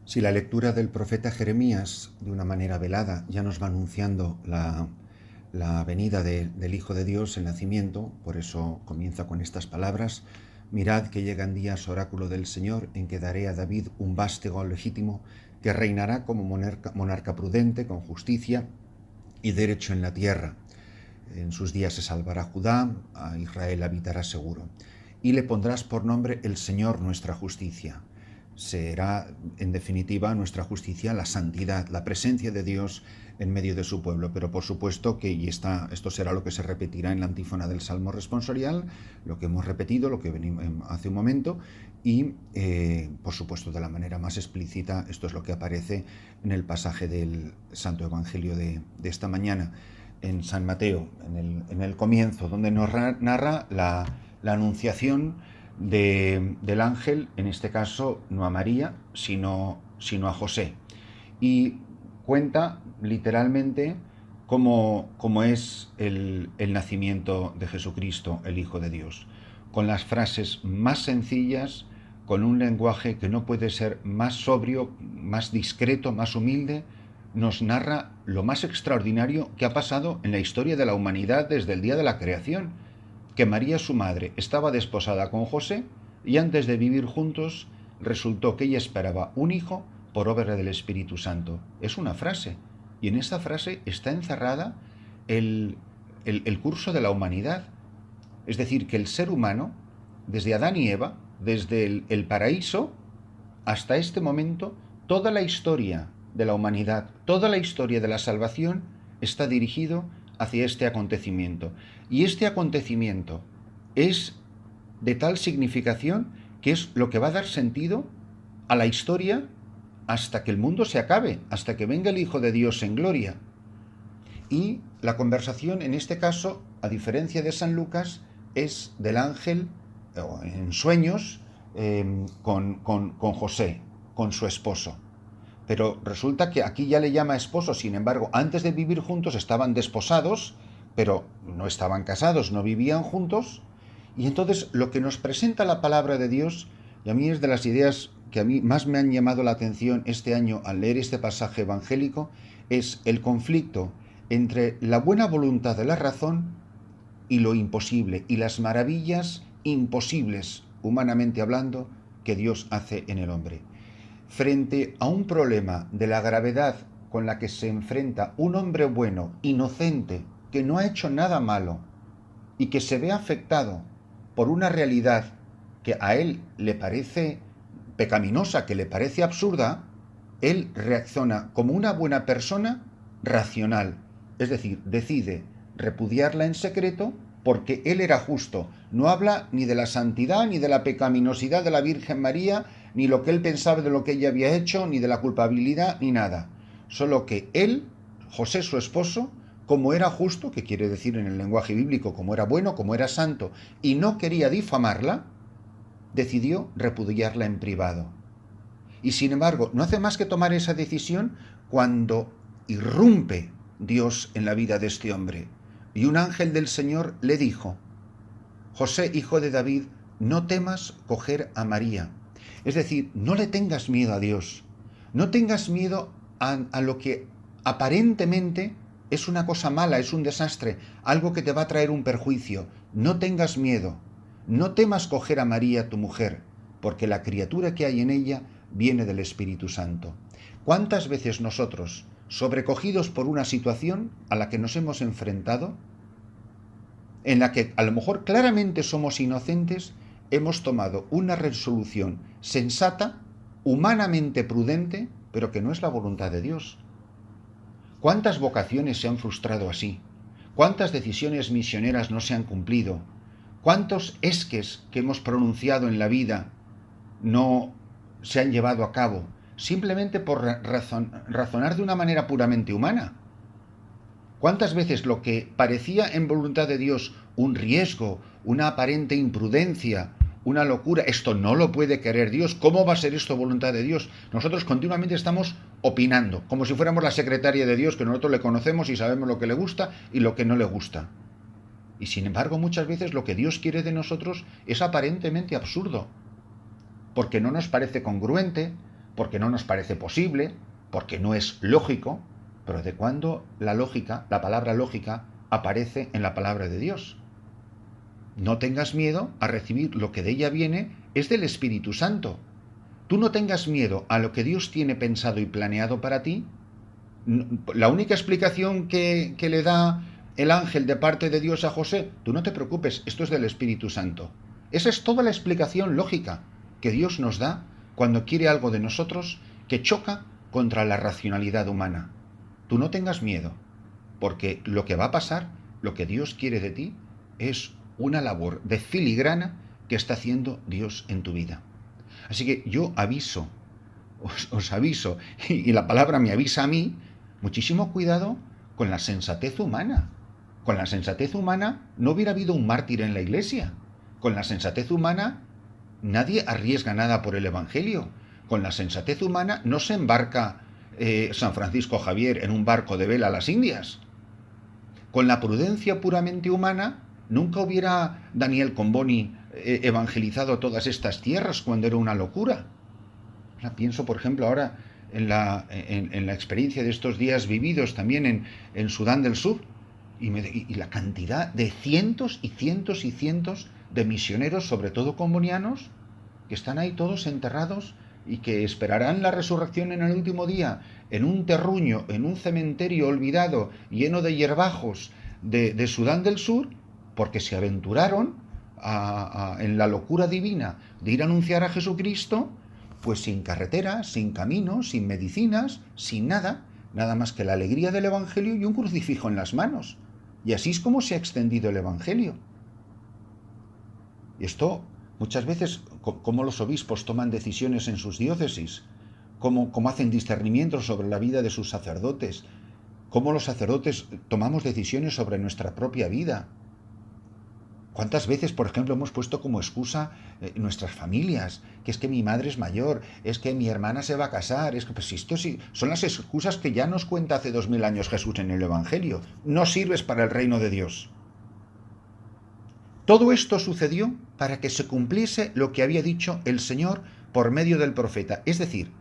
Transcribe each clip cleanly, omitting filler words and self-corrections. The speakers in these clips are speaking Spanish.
Si la lectura del profeta Jeremías, de una manera velada, ya nos va anunciando la venida del Hijo de Dios, el nacimiento, por eso comienza con estas palabras: mirad que llegan días, oráculo del Señor, en que daré a David un vástago legítimo, que reinará como monarca prudente, con justicia y derecho en la tierra. En sus días se salvará Judá, a Israel habitará seguro. Y le pondrás por nombre el Señor nuestra justicia. Será, en definitiva, nuestra justicia la santidad, la presencia de Dios en medio de su pueblo. Pero por supuesto que esto será lo que se repetirá en la antífona del Salmo responsorial, lo que hemos repetido, lo que venimos hace un momento, y por supuesto de la manera más explícita, esto es lo que aparece en el pasaje del Santo Evangelio de esta mañana, en San Mateo, en el comienzo, donde nos narra la anunciación del ángel, en este caso no a María, sino a José. Y cuenta literalmente cómo es el nacimiento de Jesucristo, el Hijo de Dios, con las frases más sencillas, con un lenguaje que no puede ser más sobrio, más discreto, más humilde. Nos narra lo más extraordinario que ha pasado en la historia de la humanidad desde el día de la creación, que María, su madre, estaba desposada con José, y antes de vivir juntos resultó que ella esperaba un hijo por obra del Espíritu Santo. Es una frase, y en esa frase está encerrada el curso de la humanidad. Es decir, que el ser humano, desde Adán y Eva, desde el paraíso hasta este momento, toda la historia de la humanidad, toda la historia de la salvación está dirigido hacia este acontecimiento. Y este acontecimiento es de tal significación que es lo que va a dar sentido a la historia hasta que el mundo se acabe, hasta que venga el Hijo de Dios en gloria. Y la conversación, en este caso, a diferencia de San Lucas, es del ángel en sueños con José, con su esposo. Pero resulta que aquí ya le llama esposo. Sin embargo, antes de vivir juntos estaban desposados, pero no estaban casados, no vivían juntos. Y entonces lo que nos presenta la palabra de Dios, y a mí es de las ideas que a mí más me han llamado la atención este año al leer este pasaje evangélico, es el conflicto entre la buena voluntad de la razón y lo imposible, y las maravillas imposibles, humanamente hablando, que Dios hace en el hombre. Frente a un problema de la gravedad con la que se enfrenta un hombre bueno, inocente, que no ha hecho nada malo, y que se ve afectado por una realidad que a él le parece pecaminosa, que le parece absurda, él reacciona como una buena persona racional. Es decir, decide repudiarla en secreto porque él era justo. No habla ni de la santidad, ni de la pecaminosidad de la Virgen María, ni lo que él pensaba de lo que ella había hecho, ni de la culpabilidad, ni nada. Solo que él, José su esposo, como era justo, que quiere decir en el lenguaje bíblico, como era bueno, como era santo, y no quería difamarla, decidió repudiarla en privado. Y sin embargo, no hace más que tomar esa decisión cuando irrumpe Dios en la vida de este hombre. Y un ángel del Señor le dijo: José, hijo de David, no temas coger a María. Es decir, no le tengas miedo a Dios. No tengas miedo a lo que aparentemente es una cosa mala, es un desastre, algo que te va a traer un perjuicio. No tengas miedo. No temas coger a María, tu mujer, porque la criatura que hay en ella viene del Espíritu Santo. ¿Cuántas veces nosotros, sobrecogidos por una situación a la que nos hemos enfrentado, en la que a lo mejor claramente somos inocentes, hemos tomado una resolución sensata, humanamente prudente, pero que no es la voluntad de Dios? ¿Cuántas vocaciones se han frustrado así? ¿Cuántas decisiones misioneras no se han cumplido? ¿Cuántos esques que hemos pronunciado en la vida no se han llevado a cabo simplemente por razonar de una manera puramente humana? ¿Cuántas veces lo que parecía en voluntad de Dios un riesgo, una aparente imprudencia, una locura, esto no lo puede querer Dios, ¿cómo va a ser esto voluntad de Dios? Nosotros continuamente estamos opinando, como si fuéramos la secretaria de Dios, que nosotros le conocemos y sabemos lo que le gusta y lo que no le gusta. Y sin embargo, muchas veces lo que Dios quiere de nosotros es aparentemente absurdo, porque no nos parece congruente, porque no nos parece posible, porque no es lógico, pero ¿de cuándo la lógica, la palabra lógica, aparece en la palabra de Dios? No tengas miedo a recibir lo que de ella viene, es del Espíritu Santo. Tú no tengas miedo a lo que Dios tiene pensado y planeado para ti. La única explicación que le da el ángel de parte de Dios a José, tú no te preocupes, esto es del Espíritu Santo. Esa es toda la explicación lógica que Dios nos da cuando quiere algo de nosotros que choca contra la racionalidad humana. Tú no tengas miedo, porque lo que va a pasar, lo que Dios quiere de ti, es una labor de filigrana que está haciendo Dios en tu vida. Así que yo aviso, os aviso, y la palabra me avisa a mí, muchísimo cuidado con la sensatez humana. Con la sensatez humana no hubiera habido un mártir en la iglesia. Con la sensatez humana nadie arriesga nada por el Evangelio. Con la sensatez humana no se embarca San Francisco Javier en un barco de vela a las Indias. Con la prudencia puramente humana nunca hubiera Daniel Comboni evangelizado todas estas tierras cuando era una locura. Pienso, por ejemplo, ahora en la experiencia de estos días vividos también en Sudán del Sur y la cantidad de cientos y cientos y cientos de misioneros, sobre todo combonianos, que están ahí todos enterrados y que esperarán la resurrección en el último día, en un terruño, en un cementerio olvidado, lleno de hierbajos de Sudán del Sur, porque se aventuraron en la locura divina de ir a anunciar a Jesucristo, pues sin carretera, sin camino, sin medicinas, sin nada, nada más que la alegría del Evangelio y un crucifijo en las manos. Y así es como se ha extendido el Evangelio. Y esto, muchas veces, como los obispos toman decisiones en sus diócesis, cómo hacen discernimientos sobre la vida de sus sacerdotes, cómo los sacerdotes tomamos decisiones sobre nuestra propia vida. ¿Cuántas veces, por ejemplo, hemos puesto como excusa nuestras familias? Que es que mi madre es mayor, es que mi hermana se va a casar, es que pues esto sí, son las excusas que ya nos cuenta hace 2000 años Jesús en el Evangelio. No sirves para el reino de Dios. Todo esto sucedió para que se cumpliese lo que había dicho el Señor por medio del profeta. Es decir,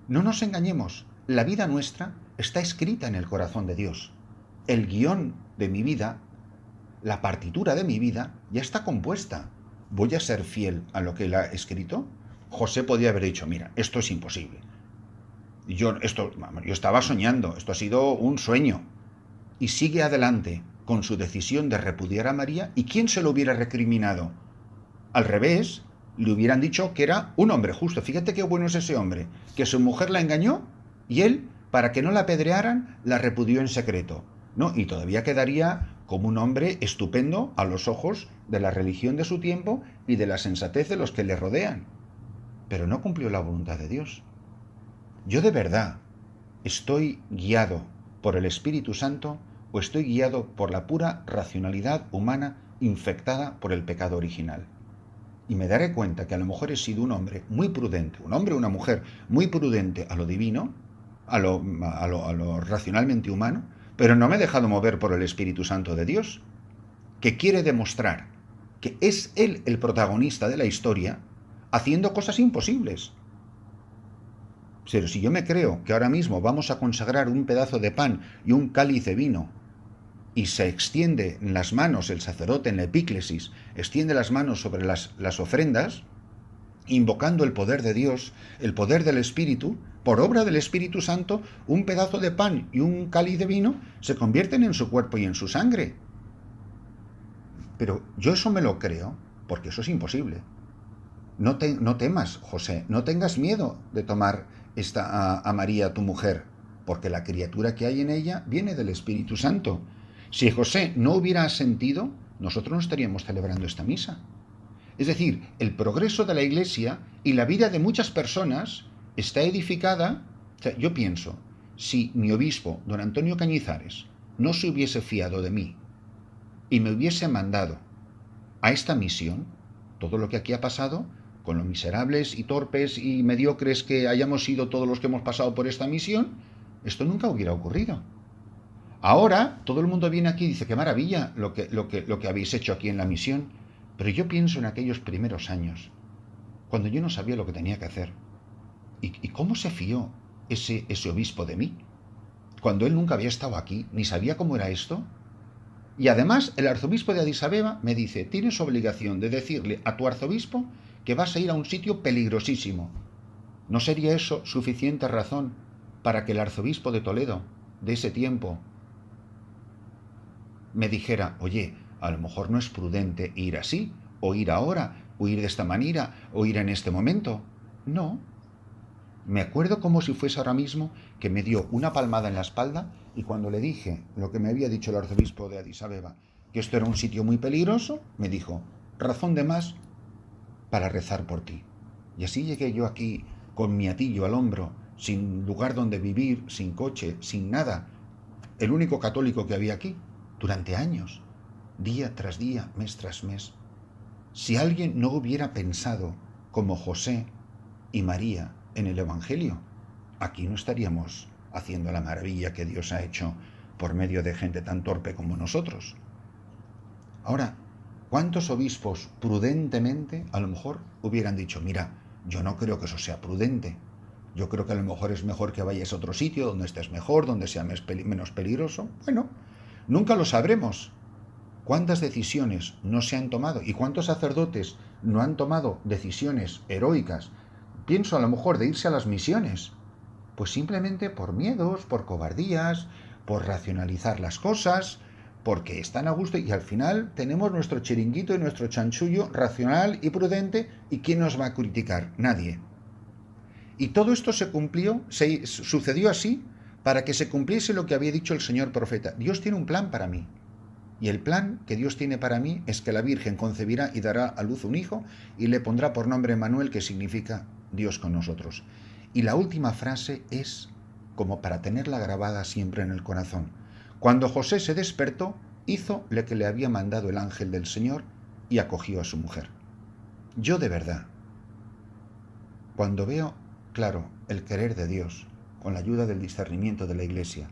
no nos engañemos, la vida nuestra está escrita en el corazón de Dios. El guión de mi vida, la partitura de mi vida, ya está compuesta. ¿Voy a ser fiel a lo que él ha escrito? José podía haber dicho, mira, esto es imposible. Yo estaba soñando, esto ha sido un sueño. Y sigue adelante con su decisión de repudiar a María. ¿Y quién se lo hubiera recriminado? Al revés, le hubieran dicho que era un hombre justo. Fíjate qué bueno es ese hombre, que su mujer la engañó y él, para que no la apedrearan, la repudió en secreto. ¿No? Y todavía quedaría como un hombre estupendo a los ojos de la religión de su tiempo y de la sensatez de los que le rodean. Pero no cumplió la voluntad de Dios. Yo de verdad estoy guiado por el Espíritu Santo o estoy guiado por la pura racionalidad humana infectada por el pecado original. Y me daré cuenta que a lo mejor he sido un hombre muy prudente, un hombre o una mujer muy prudente a lo divino, a lo racionalmente humano, pero no me he dejado mover por el Espíritu Santo de Dios, que quiere demostrar que es Él el protagonista de la historia, haciendo cosas imposibles. Pero si yo me creo que ahora mismo vamos a consagrar un pedazo de pan y un cáliz de vino, y se extiende en las manos, el sacerdote en la epíclesis, extiende las manos sobre las ofrendas, invocando el poder de Dios, el poder del Espíritu, por obra del Espíritu Santo, un pedazo de pan y un cáliz de vino se convierten en su cuerpo y en su sangre. Pero yo eso me lo creo, porque eso es imposible. No temas, José, no tengas miedo de tomar a María, tu mujer, porque la criatura que hay en ella viene del Espíritu Santo. Si José no hubiera asentido, nosotros no estaríamos celebrando esta misa. Es decir, el progreso de la Iglesia y la vida de muchas personas está edificada. O sea, yo pienso, si mi obispo, don Antonio Cañizares, no se hubiese fiado de mí y me hubiese mandado a esta misión, todo lo que aquí ha pasado, con lo miserables y torpes y mediocres que hayamos sido todos los que hemos pasado por esta misión, esto nunca hubiera ocurrido. Ahora todo el mundo viene aquí y dice, qué maravilla lo que habéis hecho aquí en la misión, pero yo pienso en aquellos primeros años, cuando yo no sabía lo que tenía que hacer. ¿Y cómo se fió ese obispo de mí? Cuando él nunca había estado aquí, ni sabía cómo era esto. Y además el arzobispo de Addis Abeba me dice, tienes obligación de decirle a tu arzobispo que vas a ir a un sitio peligrosísimo. ¿No sería eso suficiente razón para que el arzobispo de Toledo, de ese tiempo, me dijera, oye, a lo mejor no es prudente ir así, o ir ahora, o ir de esta manera, o ir en este momento? No. Me acuerdo como si fuese ahora mismo que me dio una palmada en la espalda y cuando le dije lo que me había dicho el arzobispo de Addis Abeba, que esto era un sitio muy peligroso, me dijo, razón de más para rezar por ti. Y así llegué yo aquí con mi atillo al hombro, sin lugar donde vivir, sin coche, sin nada. El único católico que había aquí, durante años, día tras día, mes tras mes. Si alguien no hubiera pensado como José y María en el Evangelio, aquí no estaríamos haciendo la maravilla que Dios ha hecho por medio de gente tan torpe como nosotros. Ahora, ¿cuántos obispos prudentemente a lo mejor hubieran dicho, mira, yo no creo que eso sea prudente, yo creo que a lo mejor es mejor que vayas a otro sitio donde estés mejor, donde sea menos peligroso? Bueno, nunca lo sabremos. ¿Cuántas decisiones no se han tomado y cuántos sacerdotes no han tomado decisiones heroicas? Pienso a lo mejor de irse a las misiones, pues simplemente por miedos, por cobardías, por racionalizar las cosas, porque están a gusto y al final tenemos nuestro chiringuito y nuestro chanchullo racional y prudente y ¿quién nos va a criticar? Nadie. Y todo esto sucedió así para que se cumpliese lo que había dicho el Señor profeta. Dios tiene un plan para mí. Y el plan que Dios tiene para mí es que la Virgen concebirá y dará a luz un hijo y le pondrá por nombre Manuel, que significa Dios con nosotros. Y la última frase es como para tenerla grabada siempre en el corazón. Cuando José se despertó, hizo lo que le había mandado el ángel del Señor y acogió a su mujer. Yo de verdad, cuando veo claro el querer de Dios, con la ayuda del discernimiento de la Iglesia,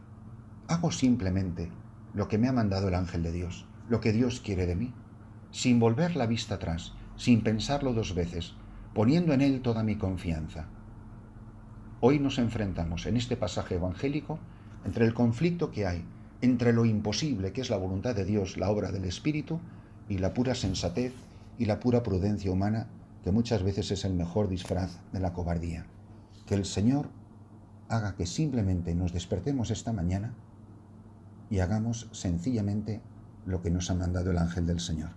hago simplemente lo que me ha mandado el ángel de Dios, lo que Dios quiere de mí, sin volver la vista atrás, sin pensarlo dos veces, poniendo en Él toda mi confianza. Hoy nos enfrentamos en este pasaje evangélico entre el conflicto que hay entre lo imposible, que es la voluntad de Dios, la obra del Espíritu, y la pura sensatez y la pura prudencia humana, que muchas veces es el mejor disfraz de la cobardía. Que el Señor haga que simplemente nos despertemos esta mañana y hagamos sencillamente lo que nos ha mandado el ángel del Señor.